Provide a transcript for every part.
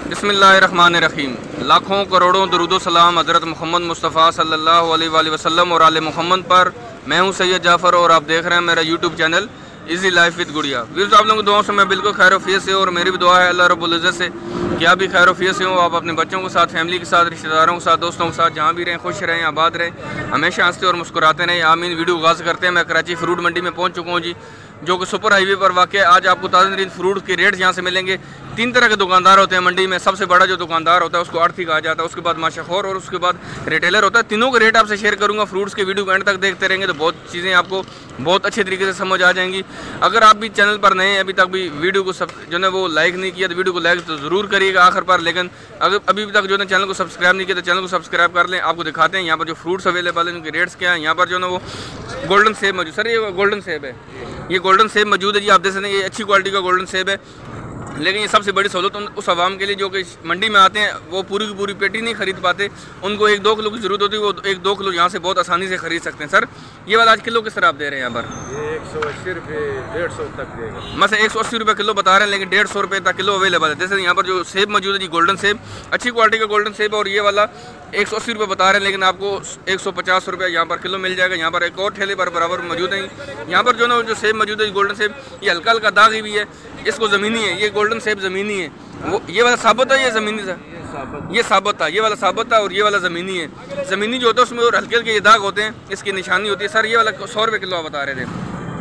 बिस्मिल्लाहिर्रहमानिर्रहीम। लाखों करोड़ों दरूदो सलाम हज़रत मोहम्मद मुस्तफ़ा सल्लल्लाहु अलैहि वसल्लम और आले मोहम्मद पर। मैं हूं सैयद जाफ़र और आप देख रहे हैं मेरा YouTube channel easy life with गुड़िया। व्यूअर्स, आप लोगों की दुआओं से मैं बिल्कुल खैर-ओ-आफ़ियत से, और मेरी भी दुआ है अल्लाह रब्बुल इज़्ज़त से कि आप भी खैर-ओ-आफ़ियत से हो। आप अपने बच्चों के साथ, फैमिली के साथ, रिश्तेदारों के साथ, दोस्तों के साथ जहाँ भी रहें, खुश रहें, आबाद रहें, हमेशा हंसते और मुस्कुराते रहें। आमीन। वीडियो आगाज़ करते हैं। मैं कराची फ्रूट मंडी में पहुँच चुका हूँ जी, जो कि सुपर हाईवे पर वाक़ है। आज आपको ताज़ा तरीन फ्रूट के रेट्स यहाँ से मिलेंगे। 3 तरह के दुकानदार होते हैं मंडी में। सबसे बड़ा जो दुकानदार होता है उसको आढ़ती कहा जाता है, उसके बाद माशाखोर और उसके बाद रिटेलर होता है। तीनों के रेट आपसे शेयर करूँगा फ्रूट्स के। वीडियो को एंड तक देखते रहेंगे तो बहुत चीज़ें आपको बहुत अच्छे तरीके से समझ आ जाएंगी। अगर आप भी चैनल पर नए हैं, अभी तक भी वीडियो को जो है वो लाइक नहीं किया तो वीडियो को लाइक तो ज़रूर करिएगा आखिर पर। लेकिन अगर अभी तक जो है चैनल को सब्सक्राइब नहीं किया तो चैनल को सब्सक्राइब कर लें। आपको दिखाते हैं यहाँ पर जो फ्रूट्स अवेलेबल हैं, उनके रेट्स क्या हैं। यहाँ पर जो है वो गोल्डन सेब मौजूद। सर ये गोल्डन सेब है, ये गोल्डन सेब मौजूद है जी। आप देख सकते हैं ये अच्छी क्वालिटी का गोल्डन सेब है। लेकिन ये सबसे बड़ी सहूलत उस आवाम के लिए जो कि मंडी में आते हैं, वो पूरी की पूरी पेटी नहीं खरीद पाते। उनको 1-2 किलो की ज़रूरत होती है, वो 1-2 किलो यहाँ से बहुत आसानी से खरीद सकते हैं। सर ये वाला आज किलो किस तरह आप दे रहे हैं यहाँ पर? ये 180 रुपये 150 तक देगा। मतलब 180 रुपये किलो बता रहे हैं, लेकिन 150 रुपये तक किलो अवेलेबल है। जैसे यहाँ पर जो सेब मौजूद है जी, गोल्डन सेब, अच्छी क्वालिटी का गोल्डन सेब, और ये वाला 180 रुपये बता रहे हैं, लेकिन आपको 150 रुपये यहाँ पर किलो मिल जाएगा। यहाँ पर एक और ठेले पर बराबर मौजूद है। यहाँ पर जो ना जो सेब मौजूद है गोल्डन सेब, ये हल्का हल्का दागी भी है, इसको ज़मीनी है। ये गोल्डन सेब ज़मीनी है। वो ये वाला साबुत है, ये ज़मीनी था, ये साबुत था, ये वाला साबुत था, और ये वाला ज़मीनी है। ज़मीनी जो होता है उसमें और हल्के हल्के ये दाग होते हैं, इसकी निशानी होती है। सर ये वाला 100 रुपये किलो आप बता रहे थे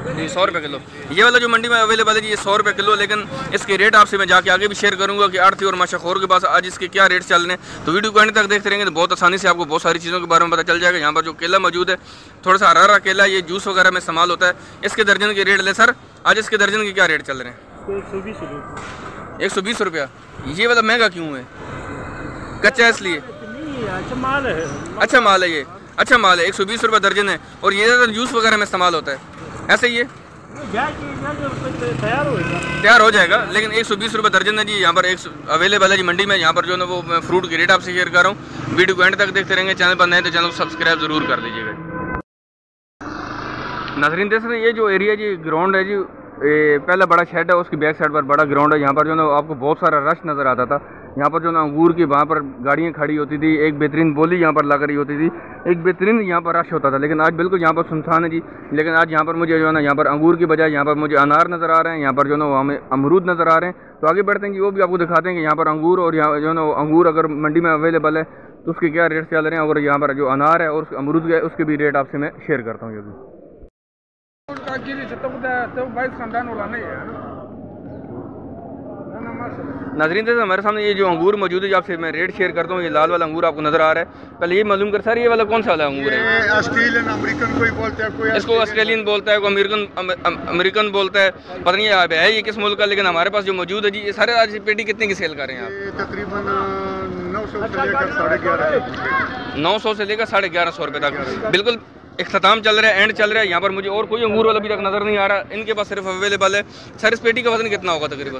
जी, 100 रुपये किलो। ये वाला जो मंडी में अवेलेबल है जी, ये 100 रुपये किलो। लेकिन इसके रेट आपसे मैं जाके आगे भी शेयर करूँगा कि आढ़ती और माशाखोर के पास आज इसके क्या रेट चल रहे हैं। तो वीडियो को एंड तक देखते रहेंगे तो बहुत आसानी से आपको बहुत सारी चीज़ों के बारे में पता चल जाएगा। यहाँ पर जो केला मौजूद है, थोड़ा सा हरा हरा केला, ये जूस वगैरह में इस्तेमाल होता है। इसके दर्जन के रेट ले सर, आज इसके दर्जन के क्या रेट चल रहे हैं? 120 रुपया। ये वाला महंगा क्यों है? कच्चा है इसलिए? अच्छा माल है, अच्छा माल है, ये अच्छा माल है। 120 रुपये दर्जन है, और ये ज़्यादा जूस वगैरह में इस्तेमाल होता है। ऐसे ही है, तैयार हो जाएगा। लेकिन 120 रुपये दर्जन है जी। यहाँ पर एक अवेलेबल है जी मंडी में। यहाँ पर जो है वो मैं फ्रूट के रेट आपसे शेयर कर रहा हूँ। वीडियो को एंड तक देखते रहेंगे। चैनल पर नए तो चैनल को सब्सक्राइब ज़रूर कर दीजिएगा। नाज़रीन देख सकते हैं ये जो एरिया जी ग्राउंड है जी, पहला बड़ा शेड है, उसकी बैक साइड पर बड़ा ग्राउंड है। यहाँ पर जो है आपको बहुत सारा रश नज़र आता था। यहाँ पर जो ना अंगूर की वहाँ पर गाड़ियाँ खड़ी होती थी, एक बेहतरीन बोली यहाँ पर लग रही होती थी, एक बेहतरीन यहाँ पर रश होता था। लेकिन आज बिल्कुल यहाँ पर सुनसान है जी। लेकिन आज यहाँ पर मुझे जो है ना यहाँ पर अंगूर की बजाय यहाँ पर मुझे अनार नज़र आ रहे हैं। यहाँ पर जो है ना हमें अमरूद नज़र आ रहे हैं। तो आगे बढ़ते हैं कि वो भी आपको दिखाते हैं कि यहाँ पर अंगूर, और यहाँ जो है ना अंगूर अगर मंडी में अवेलेबल है तो उसके क्या रेट चल रहे हैं। और यहाँ पर जो अनार है और अमरूद है उसके भी रेट आपसे मैं शेयर करता हूँ। ये भी नाज़रीन जैसे हमारे सामने ये जो अंगूर मौजूद है, आपसे मैं रेट शेयर करता हूँ। ये लाल वाला अंगूर आपको नज़र आ रहा है। पहले ये मालूम कर सर, ये वाला कौन सा वाला अंगूर है? ऑस्ट्रेलियन अमेरिकन कोई बोलता है, कोई इसको ऑस्ट्रेलियन बोलता है, कोई अमेरिकन बोलता है, पता नहीं है ये किस मुल्क का। लेकिन हमारे पास जो मौजूद है जी, ये सारे आज पेटी कितने की सेल कर रहे हैं आप? तकरीबन 900 से लेकर 1150, 900 से लेकर 1150 रुपये तक। बिल्कुल इख्तिताम चल रहा है, एंड चल रहा है। यहाँ पर मुझे और कोई अंगूर वाला अभी तक नज़र नहीं आ रहा। इनके पास सिर्फ अवेलेबल है। सर इस पेटी का वजन कितना होगा? तकरीबन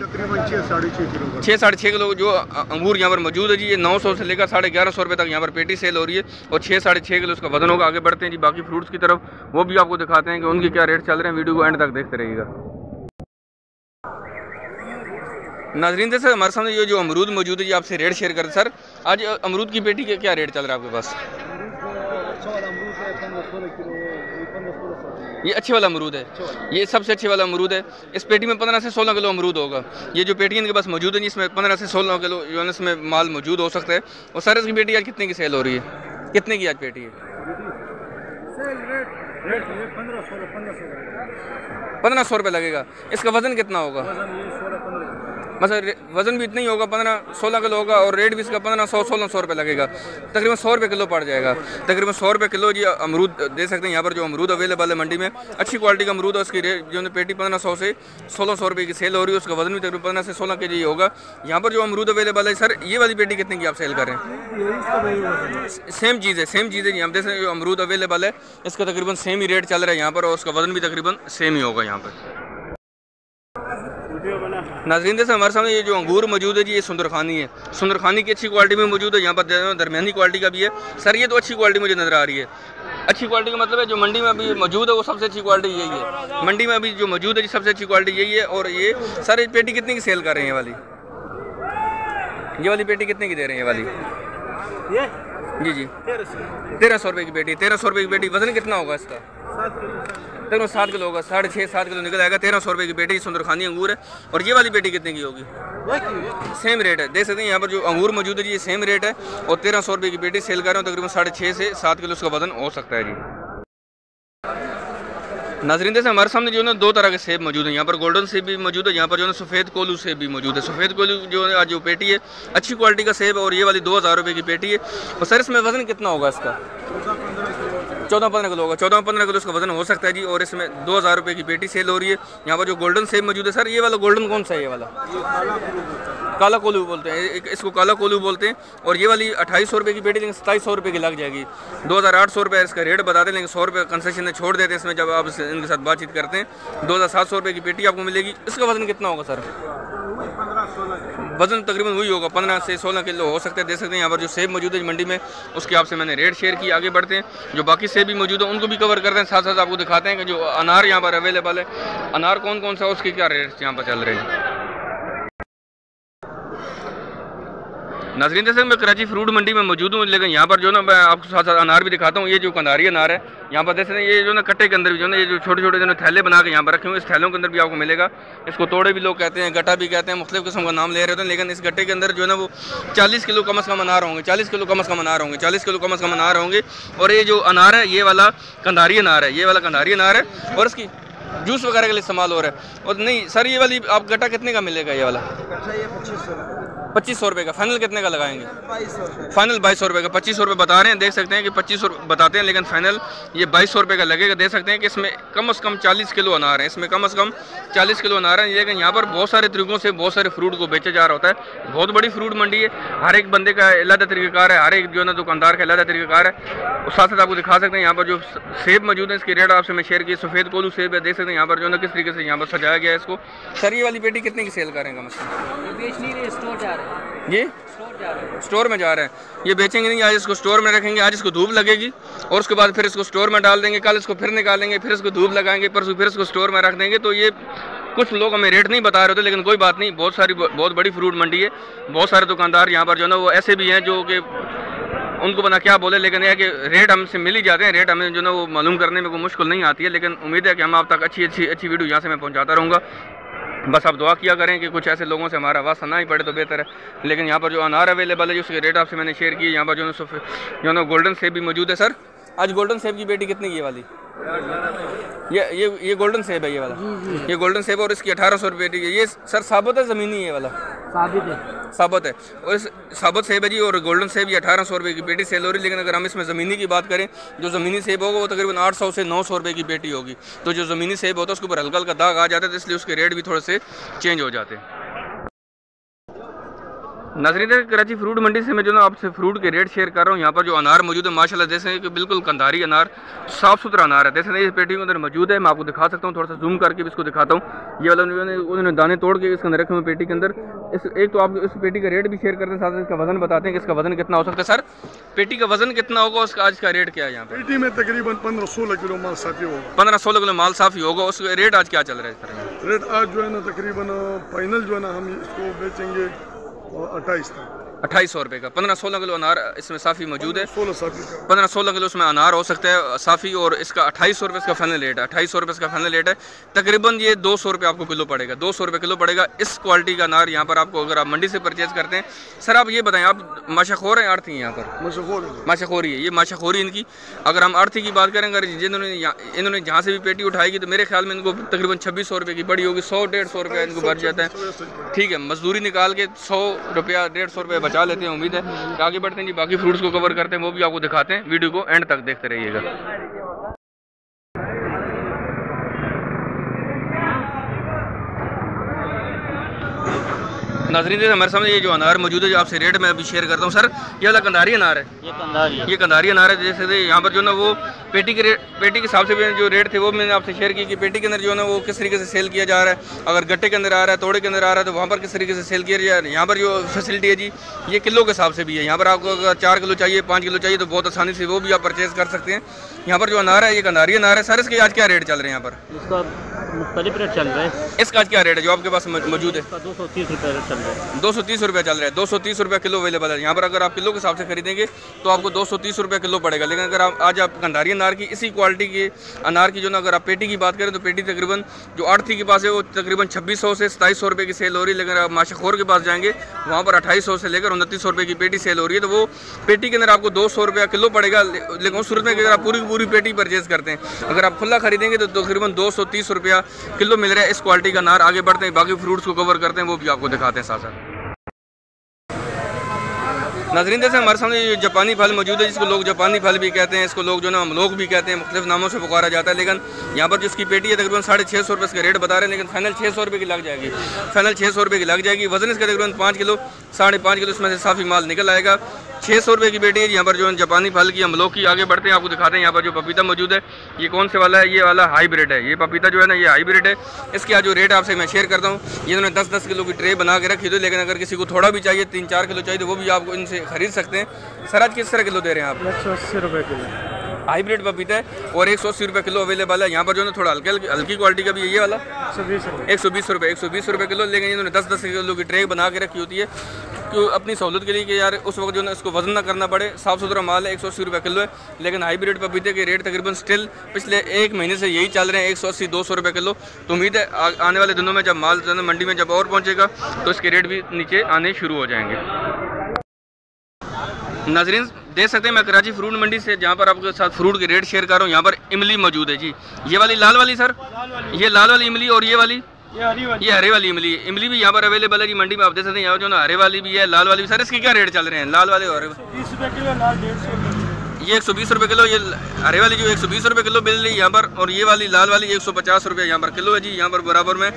6-6.5 किलो जो अंगूर यहाँ पर मौजूद है जी। ये 900 से लेकर 1150 रुपये तक यहाँ पर पेटी सेल हो रही है, और 6-6.5 किलो उसका वजन होगा। आगे बढ़ते हैं जी बाकी फ्रूट्स की तरफ, वो भी आपको दिखाते हैं कि उनके क्या रेट चल रहे हैं। वीडियो को एंड तक देखते रहिएगा। नाज़रीन जैसे हमारे सामने ये जो अमरूद मौजूद है जी, आपसे रेट शेयर करें। सर आज अमरूद की पेटी के क्या रेट चल रहा है आपके पास? ये अच्छे वाला अमरूद है, ये सबसे अच्छे वाला अमरूद है। इस पेटी में 15 से 16 किलो अमरूद होगा। ये जो पेटी इनके पास मौजूद है जी, इसमें 15 से 16 किलो जो है इसमें माल मौजूद हो सकता है। और सर इसकी पेटी आज कितने की सेल हो रही है? कितने की आज पेटी है? 1500 रुपये लगेगा। इसका वज़न कितना होगा? मतलब वज़न भी इतना ही होगा, 15-16 किलो होगा, और रेट भी इसका 1500-1600 रुपये लगेगा। तकरीबन 100 रुपये किलो पड़ जाएगा। तकरीबन 100 रुपये किलो जी अमरूद दे सकते हैं। यहाँ पर जो अमरूद अवेलेबल है मंडी में, अच्छी क्वालिटी का अमरूद है। उसकी रेट जो है पेटी 1500 से 1600 रुपये की सेल हो रही है। उसका वज़न भी तकरीबन 15 से 16 kg होगा। यहाँ पर जो अमरूद अवेलेबल है सर, ये वाली पेटी कितने की आप सेल कर रहे हैं? सेम चीज़ है, सेम चीज़ है। यहाँ जैसे जो अमरूद अवेलेबल है इसका तकरीबन सेम ही रेट चल रहा है यहाँ पर, और उसका वज़न भी तकरीबन सेम ही होगा यहाँ पर। नाज़रीन जैसे हमारे सामने ये जो अंगूर मौजूद है जी, ये सुंदरखानी है। सुंदरखानी की अच्छी क्वालिटी में मौजूद है। यहाँ पर दरमियानी क्वालिटी का भी है। सर ये तो अच्छी क्वालिटी मुझे नज़र आ रही है। अच्छी क्वालिटी का मतलब है जो मंडी में अभी मौजूद है वो सबसे अच्छी क्वालिटी यही है। मंडी में अभी जो मौजूद है जी सबसे अच्छी क्वालिटी यही है। और ये सर पेटी कितने की सेल कर रहे हैं वाली? ये वाली पेटी कितने की दे रहे हैं ये वाली? ये जी जी 1300 रुपये की पेटी। 1300 रुपये की पेटी। वजन कितना होगा इसका? तकरीबन 7 किलो होगा, 6.5-7 किलो निकल आएगा। 1300 रुपये की पेटी सुंदरखानी अंगूर है। और ये वाली पेटी कितने की होगी? सेम रेट है, देख सकते हैं यहाँ पर जो अंगूर मौजूद है जी, ये सेम रेट है। और 1300 रुपये की पेटी सेल कर रहे हो। तकरीबन 6.5 से 7 किलो उसका वजन हो सकता है जी। नाज़रीन जैसे हमारे सामने जो है ना 2 तरह के सेब मौजूद हैं। यहाँ पर गोल्डन सेब भी मौजूद है, यहाँ पर जो है ना सफ़ेद कोलू सेब भी मौजूद है। सफ़ेद कोलू जो है आज जो पेटी है अच्छी क्वालिटी का सेब है। और ये वाली 2000 रुपये की पेटी है। और सर इसमें वज़न कितना होगा इसका? 14-15 किलो होगा। 14-15 किलो इसका वजन हो सकता है जी। और इसमें 2000 रुपये की पेटी सेल हो रही है। यहाँ पर जो गोल्डन सेब मौजूद है सर, ये वाला गोल्डन कौन सा है? ये वाला काला कोलू बोलते हैं, इसको काला कोलू बोलते हैं। और ये वाली 2800 रुपये की पेटी, लेकिन 2700 रुपये की लग जाएगी। 2800 रुपये इसका रेट बताते हैं, लेकिन 100 रुपये कंसेशन छोड़ देते हैं इसमें जब आप इनके साथ बातचीत करते हैं। 2700 रुपये की पेटी आपको मिलेगी। इसका वजन कितना होगा सर? वजन तकरीबन वही होगा, 15 से 16 किलो हो सकता है। देख सकते हैं यहाँ पर जो सेब मौजूद है मंडी में, उसके आपसे मैंने रेट शेयर की। आगे बढ़ते हैं, जो बाकी सेब भी मौजूद है उनको भी कवर करते हैं, साथ साथ आपको दिखाते हैं कि जो अनार यहाँ पर अवेलेबल है, अनार कौन कौन सा, उसके क्या रेट यहाँ पर चल रहे हैं। नाज़रीन जैसे मैं कराची फ्रूट मंडी में मौजूद हूँ, लेकिन यहाँ पर जो ना मैं आपको साथ साथ अनार भी दिखाता हूँ। ये जो कंधारी अनार है यहाँ पर देख सकते हैं, ये जो ना कट्टे के अंदर भी जो ना ये जो छोटे छोटे जो ना थैले बना के यहाँ पर रखे हुए, इस थैलों के अंदर भी आपको मिलेगा। इसको तोड़े भी लोग कहते हैं, गट्टा भी कहते हैं, मुख्तलिफ किस्म का नाम ले रहे होते हैं। लेकिन इस गट्टे के अंदर जो है ना वो 40 किलो कम अज़ कम अनार होंगे, 40 किलो कम अज़ कम अनार होंगे, 40 किलो कम अज़ कम अनार होंगे। और ये जो अनार है ये वाला कंधारी अनार है, ये वाला कंधारी अनार है। और इसकी जूस वगैरह के लिए इस्तेमाल हो रहा है। और नहीं सर ये वाली आप गट्टा कितने का मिलेगा? ये वाला 2500 रुपये का। फाइनल कितने का लगाएंगे? फाइनल 2200 रुपये का। 2500 रुपये बता रहे हैं, देख सकते हैं कि 2500 बताते हैं, लेकिन फाइनल ये 2200 रुपये का लगेगा। देख सकते हैं कि इसमें कम से कम 40 किलो अनार है, इसमें कम से कम 40 किलो अनार है। लेकिन यहाँ पर बहुत सारे तरीक़ों से बहुत सारे फ्रूट को बेचा जा रहा होता है। बहुत बड़ी फ्रूट मंडी है, हर एक बंदे का अलग तरीक़ाकार है, हर एक जो है ना दुकानदार का अलग तरीक़ाकार है। और साथ साथ आपको दिखा सकते हैं यहाँ पर जो सेब मौजूद है, इसके रेट आपसे मैं शेयर किए। सफ़ेद कोलू सेब है, देख सकते हैं यहाँ पर जो है किस तरीके से यहाँ पर सजाया गया है इसको। सर ये वाली पेटी कितने की सेल करेंगे? ये स्टोर में जा रहे हैं, ये बेचेंगे नहीं। आज इसको स्टोर में रखेंगे, आज इसको धूप लगेगी और उसके बाद फिर इसको स्टोर में डाल देंगे। कल इसको फिर निकालेंगे, फिर इसको धूप लगाएंगे, परसों फिर इसको स्टोर में रख देंगे। तो ये कुछ लोग हमें रेट नहीं बता रहे होते, लेकिन कोई बात नहीं, बहुत बड़ी फ्रूट मंडी है। बहुत सारे दुकानदार यहाँ पर जो है ना वो ऐसे भी हैं जो कि उनको बना क्या बोले, लेकिन यह कि रेट हमसे मिल ही जाते हैं। रेट हमें जो ना वो मालूम करने में कोई मुश्किल नहीं आती है। लेकिन उम्मीद है कि हम आप तक अच्छी वीडियो यहाँ से मैं पहुँचाता रहूँगा। बस आप दुआ किया करें कि कुछ ऐसे लोगों से हमारा वास्ता ना ही पड़े तो बेहतर है। लेकिन यहाँ पर जो अनार अवेलेबल है, उसके रेट आपसे मैंने शेयर किए। यहाँ पर जो ना गोल्डन सेब भी मौजूद है। सर आज गोल्डन सेब की पेटी कितनी की है वाली? ये गोल्डन सेब है, ये वाला ये गोल्डन सेब और इसकी 1800 रुपये पेटी है। ये सर साबुत है ज़मीनी? ये वाला साबुत है। और इस साबुत सेब है जी। और गोल्डन सेब ये 1800 रुपये की पेटी सेल हो रही है। लेकिन अगर हम इसमें ज़मीनी की बात करें, जो ज़मीनी सेब होगा वो तकरीबन 800 से 900 रुपये की पेटी होगी। तो जो ज़मीनी सेब होता है उसके ऊपर हल्का हल्का दाग आ जाता है, तो इसलिए उसके रेट भी थोड़े से चेंज हो जाते हैं। नाज़रीन कराची फ्रूट मंडी से मैं जो ना आपसे फ्रूट के रेट शेयर कर रहा हूँ। यहाँ पर जो अनार मौजूद है माशाल्लाह जैसे कि बिल्कुल कंधारी अनार, साफ़ सुथरा अनार है। जैसे ये पेटी के अंदर मौजूद है, मैं आपको दिखा सकता हूँ, थोड़ा सा जूम करके भी इसको दिखाता हूँ। ये वाला उन्होंने दाने तोड़ के इसके अंदर रखे हुए पेटी के अंदर। एक तो आप इस पेटी का रेट भी शेयर करते हैं, साथ इसका वजन बताते हैं कि इसका वजन कितना हो सकता है। सर पेटी का वजन कितना होगा, उसका आज का रेट क्या है? यहाँ पेटी में तकरीबन 15-16 किलो माल साफी होगा। 15-16 किलो माल साफी होगा। उसका रेट आज क्या चल रहा है सर? रेट आज जो है ना तकरीबन फाइनल जो है ना हम इसको बेचेंगे 28 तक। 2800 रुपये का 15-16 किलो अनार इसमें साफ़ी मौजूद है। 15-16 किलो उसमें अनार हो सकता है साफ़ी। और इसका 2800 रुपये इसका फाइनल रेट है। 2800 रुपये इसका फाइनल रेट है। तकरीबन ये 200 रुपये आपको किलो पड़ेगा, 200 रुपये किलो पड़ेगा। इस क्वालिटी का अनार यहाँ पर आपको अगर आप मंडी से परचेज़ करते हैं। सर आप ये बताएं, आप माशाखोर हैं आड़ती हैं यहाँ पर? माशाखोरी है, ये माशाखोरी इनकी। अगर हम आड़ती की बात करें, अगर इन्होंने जहाँ से भी पेटी उठाएगी तो मेरे ख्याल में इनको तकरीबन 2600 रुपये की बड़ी होगी। 100-150 रुपये इनको भर जाता है। ठीक है, मजदूरी निकाल के 100 रुपया 150 रुपये बचा लेते हैं। उम्मीद है कि आगे बढ़ते हैं जी, बाकी फ्रूट्स को कवर करते हैं, वो भी आपको दिखाते हैं। वीडियो को एंड तक देखते रहिएगा। नाज़रीन हमारे सामने ये जो अनार मौजूद है, जो आपसे रेट मैं अभी शेयर करता हूँ। सर ये वाला कंधारी अनार है? ये कंधारी अनार है। जैसे यहाँ पर जो ना वो पेटी के हिसाब से भी जो रेट थे वो मैंने आपसे शेयर की कि पेटी के अंदर जो है ना वो किस तरीके से सेल किया जा रहा है। अगर गट्टे के अंदर आ रहा है, तोड़े के अंदर आ रहा है, तो वहाँ पर किस तरीके से सेल किया जा रहा है। यहाँ पर जो फैसिलिटी है जी, ये किलो के हिसाब से भी है। यहाँ पर आपको अगर 4 किलो चाहिए, 5 किलो चाहिए, तो बहुत आसानी से वो भी आप परचेज़ कर सकते हैं। यहाँ पर जो अनार है, ये अनारी अनार है। सर इसके आज क्या रेट चल रहे हैं यहाँ पर? इसका मुख्तलिफ रेट चल रहा है। इसका आज क्या रेट है जो आपके पास मौजूद है? 230 रुपये रेट चल रहा है। 230 रुपये चल रहा है। 230 रुपये किलो अवेलेबल है। यहाँ पर अगर आप किलो के हिसाब से खरीदेंगे तो आपको 230 रुपये किलो पड़ेगा। लेकिन अगर आप आज आप गंधारी अनार की इसी क्वालिटी के अनार की जो ना अगर आप पेटी की बात करें तो पेटी तकरीबन जो आड़ती के पास है वो तकरीबन 2600 से 2700 रुपये की सेल हो रही है। लेकिन आप माशाखोर के पास जाएंगे वहाँ पर 2800 से लेकर 2900 रुपये की पेटी सेल हो रही है। तो वो पेटी के अंदर आपको 200 रुपया किलो पड़ेगा। लेकिन उस सूरत में अगर आप पूरी की पूरी पेटी परचेज करते हैं, अगर आप खुला खरीदेंगे तो तकरीबन 230 रुपया किलो मिल रहा है इस क्वालिटी का अनार। आगे बढ़ते हैं, बाकी फ्रूट्स को कवर करते हैं, वो भी आपको दिखाते हैं साथ साथ। नाज़रीन जैसे हमारे सामने ये जापानी फल मौजूद है, जिसको लोग जापानी फल भी कहते हैं, इसको लोग जो ना अमलोक भी कहते हैं, मुख्तलिफ नामों से पुकारा जाता है। लेकिन यहाँ पर जिसकी पेटी है तकरीबन 650 रुपये इसका रेट बता रहे हैं। लेकिन फाइनल 600 रुपये की लग जाएगी। फाइनल 600 रुपये की लग जाएगी। वजन इसका तकरीबन 5 किलो 5.5 किलो इसमें से साफ़ी माल निकल आएगा। 600 रुपये की पेटी है। यहाँ पर जो है जापानी फल की अमलोक की। आगे बढ़ते हैं, आपको दिखाते हैं यहाँ पर जो पपीता मौजूद है ये कौन से वाला है। ये वाला हाईब्रिड है। ये पपीता जो है ना ये हाईब्रिड है। इसके आज जो रेट आपसे मैं शेयर करता हूँ, ये उन्होंने 10-10 किलो की ट्रे बना के रखी थी। लेकिन अगर किसी को थोड़ा भी चाहिए, 3-4 किलो चाहिए, तो वो भी आपको इनसे खरीद सकते हैं। सर आज किस तरह किलो दे रहे हैं आप? 180 रुपये किलो हाईब्रिड पपीता है और 180 रुपये किलो अवेलेबल है। यहाँ पर जो है थोड़ा हल्की क्वालिटी का भी है। ये वाला 120 रुपये किलो। लेकिन इन्होंने 10-10 किलो की ट्रे बना के रखी होती है क्यों अपनी सहूलत के लिए कि यार उस वक्त जो है इसको वजन ना करना पड़े। साफ़ सुथरा माल है। 180 रुपये किलो है। लेकिन हाईब्रिड पपीते के रेट तकरीबन स्टिल पिछले 1 महीने से यही चल रहे हैं, 180-200 रुपये किलो। तो उम्मीद है आने वाले दिनों में जब माल मंडी में जब और पहुँचेगा तो इसके रेट भी नीचे आने शुरू हो जाएंगे। नाज़रीन देख सकते हैं मैं कराची फ्रूट मंडी से जहाँ पर आपके साथ फ्रूट के रेट शेयर कर रहा हूँ। यहाँ पर इमली मौजूद है जी। ये वाली लाल वाली सर, ये लाल वाली इमली और ये वाली ये हरे वाली इमली। इमली भी यहाँ पर अवेलेबल है जी मंडी में। आप देख सकते हैं यहाँ जो ना हरे वाली भी है, लाल वाली भी। सर इसके क्या रेट चल रहे हैं लाल वाले और हरे? 20 रुपये किलो, लाल 150 ये 120 रुपये किलो। ये हरे वाली जो 120 रुपये किलो मिल रही है यहाँ पर, और ये वाली लाल वाली 150 रुपये यहाँ पर किलो है जी। यहाँ पर बराबर में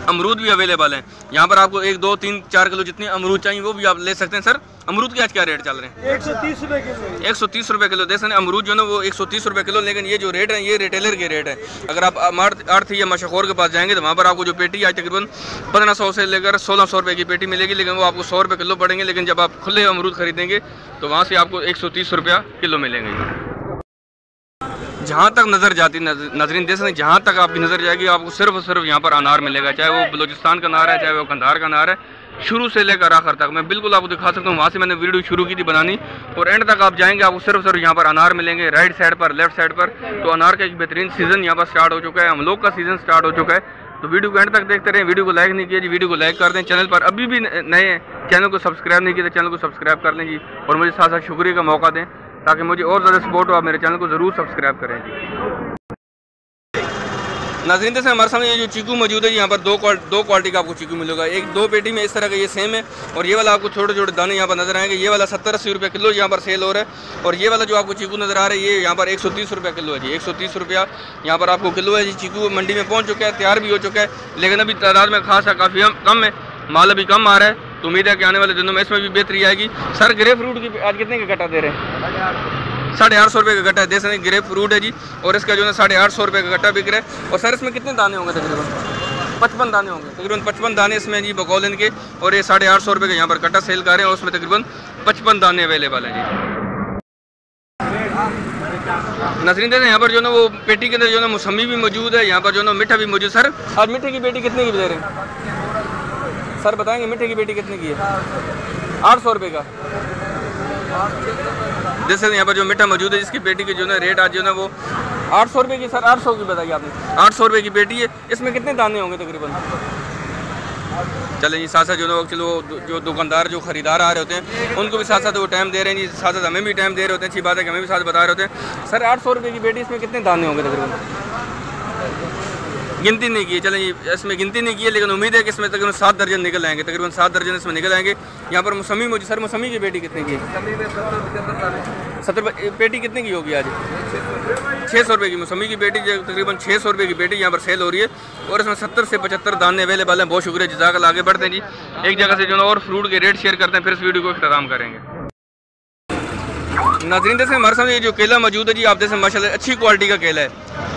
अमरूद भी अवेलेबल हैं। यहाँ पर आपको 1, 2, 3, 4 किलो जितने अमरूद चाहिए वो भी आप ले सकते हैं। सर अमरूद के आज क्या रेट चल रहे हैं? 130 रुपये किलो। 130 रुपये किलो। देख सकते हैं अमरूद जो है ना वो 130 रुपये किलो। लेकिन ये जो रेट है ये रिटेलर के रेट है। अगर आप आड़ती या मशहूर के पास जाएंगे तो वहाँ पर आपको जो पेटी आज तकरीबन 1500 से लेकर 1600 रुपये की पेटी मिलेगी। लेकिन वो आपको 100 रुपये किलो पड़ेंगे। लेकिन जब आप खुले अमरूद खरीदेंगे तो वहाँ से आपको 130 रुपया किलो मिलेंगे। जहाँ तक नज़र जाती नाज़रीन देख सकते हैं, जहाँ तक आपकी नज़र जाएगी आपको सिर्फ और सिर्फ यहाँ पर अनार मिलेगा। चाहे वो बलूचिस्तान का अनार है, चाहे वो कंधार का अनार है, शुरू से लेकर आखिर तक मैं बिल्कुल आपको दिखा सकता हूँ। वहाँ से मैंने वीडियो शुरू की थी बनानी और एंड तक आप जाएंगे आपको सिर्फ यहाँ पर अनार मिलेंगे। राइट साइड पर, लेफ्ट साइड पर। तो अनार का एक बेहतरीन सीज़न यहाँ पर स्टार्ट हो चुका है। हम लोग का सीज़न स्टार्ट हो चुका है। तो वीडियो को एंड तक देखते रहें। वीडियो को लाइक नहीं किया जी, वीडियो को लाइक कर दें। चैनल पर अभी भी नए चैनल को सब्सक्राइब नहीं किया तो चैनल को सब्सक्राइब कर लें जी। और मुझे साथ साथ शुक्रिया का मौका दें ताकि मुझे और ज़्यादा सपोर्ट हो। आप मेरे चैनल को ज़रूर सब्सक्राइब करें जी। नाज़रीन से हमारे सामने ये जो चीकू मौजूद है, यहाँ पर दो क्वालिटी का आपको चीकू मिलेगा। एक 2 पेटी में इस तरह का ये सेम है और ये वाला आपको छोटे छोटे दाने यहाँ पर नजर आएंगे। ये वाला 70-80 रुपये किलो यहाँ पर सेल हो रहा है। और ये वाला जो आपको चीकू नजर आ रहा है ये यहाँ पर 130 रुपये किलो है जी। 130 रुपया यहाँ पर आपको किलो है जी। चीकू मंडी में पहुँच चुका है, तैयार भी हो चुका है। लेकिन अभी तादाद में खासा काफ़ी कम है, माल अभी कम आ रहा है। तो उम्मीद है कि आने वाले दिनों में इसमें भी बेहतरी आएगी। सर ग्रेप फ्रूट की आज कितने का गट्टा दे रहे हैं? 850 रुपये का गट्टा है। देख सकते हैं ग्रेप फ्रूट है जी। और इसका जो है 850 रुपये का गट्टा बिक रहा है। और सर इसमें कितने दाने होंगे? तकरीबन 55 दाने होंगे। तकरीबन 55 दाने इसमें जी बकौल इनके। और ये 850 रुपये का यहाँ पर गट्टा सेल कर रहे हैं और उसमें तकरीबन 55 दाने अवेलेबल हैं जी। नाज़रीन देखें यहाँ पर जो है ना वो पेटी के अंदर जो है ना मौसमी भी मौजूद है। यहाँ पर जो है ना मीठा भी मौजूद। सर आज मीठे की पेटी कितने की दे रहे हैं? सर बताएंगे मीठे की पेटी कितने की है? 800 रुपये का। जैसे यहाँ पर जो मीठा मौजूद है इसकी पेटी की जो है रेट आज जो है ना वो 800 रुपये की। सर 800 की बताइए आपने? 800 रुपये की पेटी है। इसमें कितने दाने होंगे तकरीबन? चलें जी साथ साथ जो है चलो जो दुकानदार जो ख़रीदार आ रहे होते हैं उनको भी साथ साथ वो टाइम दे रहे हैं जी। साथ साथ हमें भी टाइम दे रहे होते हैं। अच्छी बात है कि हमें भी साथ बता रहे होते हैं। सर 800 रुपये की पेटी, इसमें कितने दाने होंगे तकरीबन? गिनती नहीं की है। चलें जी इसमें गिनती नहीं की है। लेकिन उम्मीद है कि इसमें तकरीबन 7 दर्जन निकल आएंगे। तकरीबन 7 दर्जन इसमें निकल आएंगे। यहाँ पर मौसमी मौजूद। सर मौसमी की पेटी कितने की है? 70 पेटी कितने की होगी आज? 600 रुपये की मौसमी की पेटी। तकरीबन 600 रुपये की पेटी यहाँ पर सेल हो रही है। और इसमें 70 से 75 दाने अवेलेबल हैं। बहुत शुक्रिया, जज़ाकल्लाह। आगे बढ़ते हैं जी। एक जगह से जो है और फ्रूट के रेट शेयर करते हैं, फिर इस वीडियो को इख्तिताम करेंगे। नाज़रीन जैसे हमारे सामने ये जो केला मौजूद है जी, आप जैसे माशाल्लाह अच्छी क्वालिटी का केला है,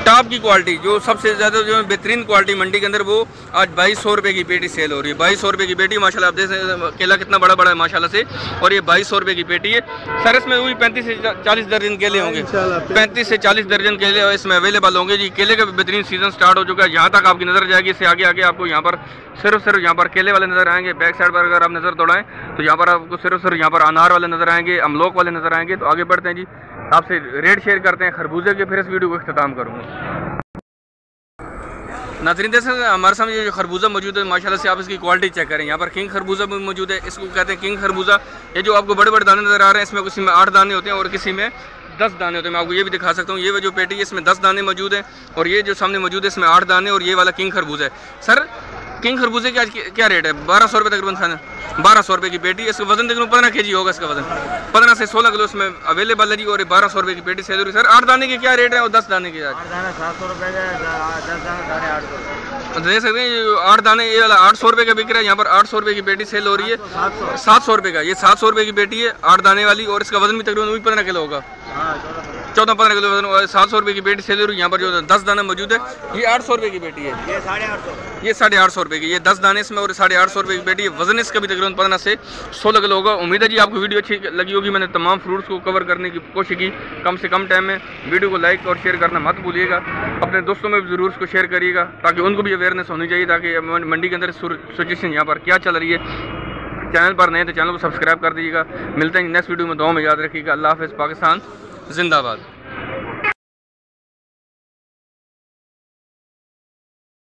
टॉप की क्वालिटी, जो सबसे ज़्यादा जो बेहतरीन क्वालिटी मंडी के अंदर, वो आज 2200 रुपये की पेटी सेल हो रही है। 2200 रुपये की पेटी माशाल्लाह, आप जैसे केला कितना बड़ा बड़ा है माशाल्लाह से, और ये 2200 रुपये की पेटी है। सर इसमें वही 35 से 40 दर्जन केले होंगे, 35 से 40 दर्जन केले इसमें अवेलेबल होंगे जी। केले का बेहतरीन सीज़न स्टार्ट हो चुका है, यहाँ तक आपकी नज़र जाएगी। इससे आगे आगे आपको यहाँ पर सिर्फ यहाँ पर केले वाले नज़र आएंगे। बैक साइड पर अगर आप नज़र दौड़ाएं तो यहाँ पर आपको सिर्फ यहाँ पर अनार वाले नज़र आएंगे, अमलोक वाले नज़र आएंगे। तो आगे बढ़ते हैं जी, आपसे रेट शेयर करते हैं खरबूजे के, फिर इस वीडियो को अख्ताम करूँगा। नाज़रीन जैसे हमारे सामने जो खरबूजा मौजूद है माशाल्लाह से, आप इसकी क्वालिटी चेक करें। यहाँ पर किंग खरबूजा भी मौजूद है, इसको कहते हैं किंग खरबूजा। ये जो आपको बड़े बड़े दाने नज़र आ रहे हैं, इसमें किसी में 8 दाने होते हैं और किसी में 10 दाने होते हैं। मैं आपको ये भी दिखा सकता हूँ, ये जो पेटी है इसमें 10 दाने मौजूद हैं, और ये जो सामने मौजूद है इसमें 8 दाने, और ये वाला किंग खरबूजा है। सर किंग खरबूजे की आज क्या रेट है? 1200 रुपये तकरीबन खाना, 1200 रुपये की पेटी। इसका वजन तकरीबन 15 kg होगा, इसका वजन 15 से 16 किलो इसमें अवेलेबल है जी, और 1200 रुपये की पेटी सेल हो रही है। सर 8 दाने के क्या रेट है और 10 दाने के? आज 700 रुपये के, 10 दाने 800। देख सकते हैं ये 8 दाने, ये वाला 800 रुपये का बिक रहा है। यहाँ पर 800 रुपये की पेटी सेल हो रही है, 700 रुपये का। ये 700 रुपये की पेटी है 8 दाने वाली, और इसका वजन भी तकरीबन वही 15 किलो होगा, 14-15 किलो वजन। 700 रुपये की पेटी सेल हो रही है। यहाँ पर जो 10 दाना मौजूद है, ये 800 रुपये की पेटी है, ये 850 रुपये की। ये 10 दाने इसमें और 850 रुपये की पेटी है। वजन इसका भी तकरीबन 15 से 16 किलो होगा। उम्मीद है जी आपको वीडियो अच्छी लगी होगी। मैंने तमाम फ्रूट्स को कवर करने की कोशिश की कम से कम टाइम में। वीडियो को लाइक और शेयर करना मत भूलिएगा। अपने दोस्तों में भी ज़रूर इसको शेयर करिएगा, ताकि उनको भी अवेयरनेस होनी चाहिए, ताकि मंडी के अंदर सिचुएशन यहाँ पर क्या चल रही है। चैनल पर नए तो चैनल को सब्सक्राइब कर दीजिएगा। मिलते हैं नेक्स्ट वीडियो में। दुआ में याद रखिएगा। अल्लाह हाफ़िज़। पाकिस्तान जिंदाबाद।